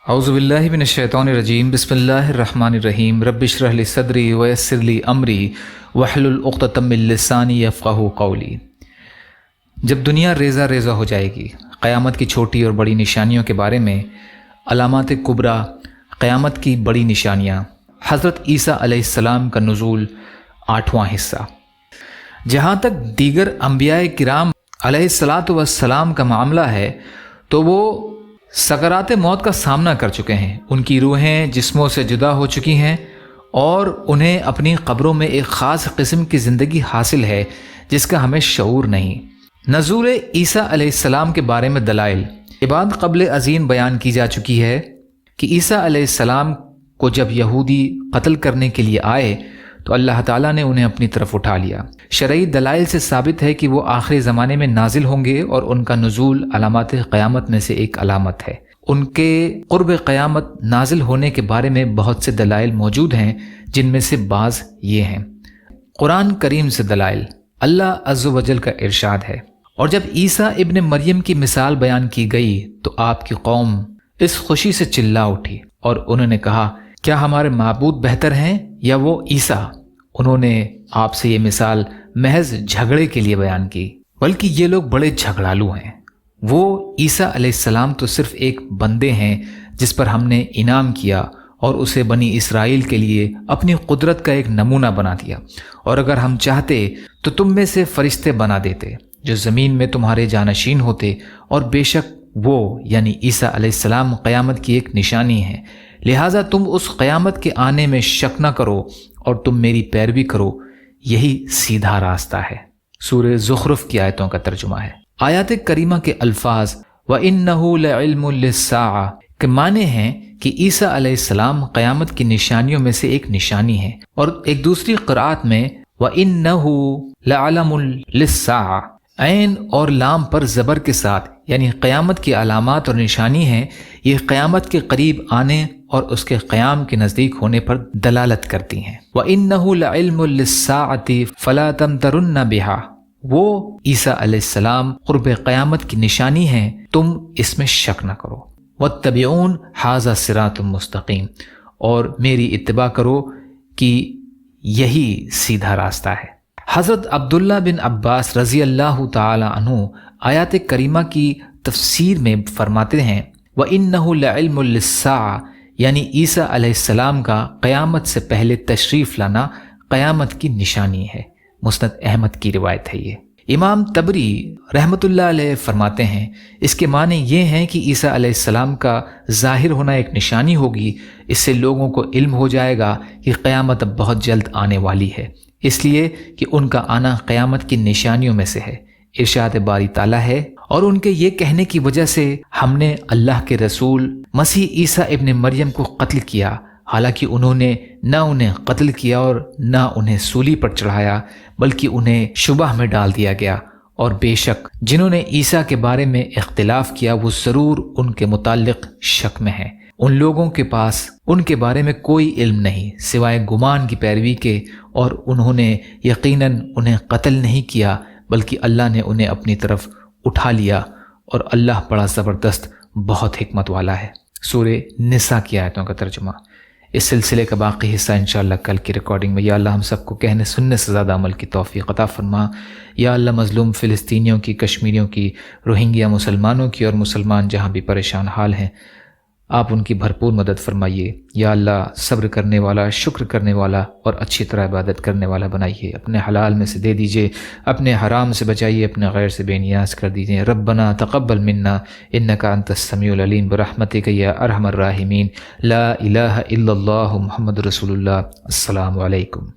اعوذ باللہ من الشیطان الرجیم بسم اللہ الرحمن الرحیم رب اشرح لی صدری ویسر لی امری واحلل عقدۃ من لسانی یفقہوا قولی۔ جب دنیا ریزہ ریزہ ہو جائے گی، قیامت کی چھوٹی اور بڑی نشانیوں کے بارے میں علامات کبریٰ، قیامت کی بڑی نشانیاں، حضرت عیسیٰ علیہ السلام کا نزول، 8واں حصہ۔ جہاں تک دیگر انبیاء کرام علیہ الصلاۃ والسلام کا معاملہ ہے تو وہ سکرات موت کا سامنا کر چکے ہیں، ان کی روحیں جسموں سے جدا ہو چکی ہیں اور انہیں اپنی قبروں میں ایک خاص قسم کی زندگی حاصل ہے جس کا ہمیں شعور نہیں۔ نزول عیسیٰ علیہ السلام کے بارے میں دلائل، یہ بات قبل ازین بیان کی جا چکی ہے کہ عیسیٰ علیہ السلام کو جب یہودی قتل کرنے کے لیے آئے تو اللہ تعالیٰ نے انہیں اپنی طرف اٹھا لیا۔ شرعی دلائل سے ثابت ہے کہ وہ آخری زمانے میں نازل ہوں گے اور ان کا نزول علامات قیامت میں سے ایک علامت ہے۔ ان کے قرب قیامت نازل ہونے کے بارے میں بہت سے دلائل موجود ہیں، جن میں سے بعض یہ ہیں۔ قرآن کریم سے دلائل، اللہ عز و جل کا ارشاد ہے، اور جب عیسیٰ ابن مریم کی مثال بیان کی گئی تو آپ کی قوم اس خوشی سے چلا اٹھی اور انہوں نے کہا، کیا ہمارے معبود بہتر ہیں یا وہ عیسیٰ؟ انہوں نے آپ سے یہ مثال محض جھگڑے کے لیے بیان کی، بلکہ یہ لوگ بڑے جھگڑالو ہیں۔ وہ عیسیٰ علیہ السلام تو صرف ایک بندے ہیں جس پر ہم نے انعام کیا اور اسے بنی اسرائیل کے لیے اپنی قدرت کا ایک نمونہ بنا دیا، اور اگر ہم چاہتے تو تم میں سے فرشتے بنا دیتے جو زمین میں تمہارے جانشین ہوتے، اور بے شک وہ یعنی عیسیٰ علیہ السلام قیامت کی ایک نشانی ہے، لہٰذا تم اس قیامت کے آنے میں شک نہ کرو اور تم میری پیروی کرو، یہی سیدھا راستہ ہے۔ سورہ زخرف کی آیتوں کا ترجمہ ہے۔ آیات کریمہ کے الفاظ وَإِنَّهُ لَعِلْمٌ لِلسَّاعَةِ کے معنی ہیں کہ عیسیٰ علیہ السلام قیامت کی نشانیوں میں سے ایک نشانی ہے، اور ایک دوسری قرآت میں وَإِنَّهُ لَعَلَمٌ لِلسَّاعَةِ عین اور لام پر زبر کے ساتھ، یعنی قیامت کی علامات اور نشانی ہیں، یہ قیامت کے قریب آنے اور اس کے قیام کے نزدیک ہونے پر دلالت کرتی ہیں۔ وَإِنَّهُ لَعِلْمٌ لِلسَّاعَةِ فَلَا تَمْتَرُنَّ بِهَا، وہ عیسیٰ علیہ السلام قرب قیامت کی نشانی ہیں، تم اس میں شک نہ کرو۔ وَاتَّبِعُونِ هَذَا صِرَاطٌ مُسْتَقِيمٌ، اور میری اتباع کرو کہ یہی سیدھا راستہ ہے۔ حضرت عبداللہ بن عباس رضی اللہ تعالی عنہ آیات کریمہ کی تفسیر میں فرماتے ہیں، وَإِنَّهُ لَعِلْمٌ لِلسَّاعَةِ یعنی عیسیٰ علیہ السلام کا قیامت سے پہلے تشریف لانا قیامت کی نشانی ہے۔ مسند احمد کی روایت ہے۔ یہ امام طبری رحمۃ اللہ علیہ فرماتے ہیں، اس کے معنی یہ ہیں کہ عیسیٰ علیہ السلام کا ظاہر ہونا ایک نشانی ہوگی، اس سے لوگوں کو علم ہو جائے گا کہ قیامت اب بہت جلد آنے والی ہے، اس لیے کہ ان کا آنا قیامت کی نشانیوں میں سے ہے۔ ارشاد باری تعالیٰ ہے، اور ان کے یہ کہنے کی وجہ سے ہم نے اللہ کے رسول مسیح عیسیٰ ابن مریم کو قتل کیا، حالانکہ انہوں نے نہ انہیں قتل کیا اور نہ انہیں سولی پر چڑھایا، بلکہ انہیں شبہ میں ڈال دیا گیا، اور بے شک جنہوں نے عیسیٰ کے بارے میں اختلاف کیا وہ ضرور ان کے متعلق شک میں ہیں۔ ان لوگوں کے پاس ان کے بارے میں کوئی علم نہیں سوائے گمان کی پیروی کے، اور انہوں نے یقیناً انہیں قتل نہیں کیا بلکہ اللہ نے انہیں اپنی طرف اٹھا لیا، اور اللہ بڑا زبردست بہت حکمت والا ہے۔ سورہ نساء کی آیتوں کا ترجمہ۔ اس سلسلے کا باقی حصہ انشاءاللہ کل کی ریکارڈنگ میں۔ یا اللہ ہم سب کو کہنے سننے سے زیادہ عمل کی توفیق عطا فرما۔ یا اللہ مظلوم فلسطینیوں کی، کشمیریوں کی، روہنگیا مسلمانوں کی، اور مسلمان جہاں بھی پریشان حال ہیں، آپ ان کی بھرپور مدد فرمائیے۔ یا اللہ صبر کرنے والا، شکر کرنے والا اور اچھی طرح عبادت کرنے والا بنائیے۔ اپنے حلال میں سے دے دیجئے، اپنے حرام سے بچائیے، اپنے غیر سے بے نیاز کر دیجئے۔ ربنا تقبل منا انک انت السمیع العلیم برحمتک یا ارحم الراحمین۔ لا الہ الا اللہ محمد رسول اللہ۔ السلام علیکم۔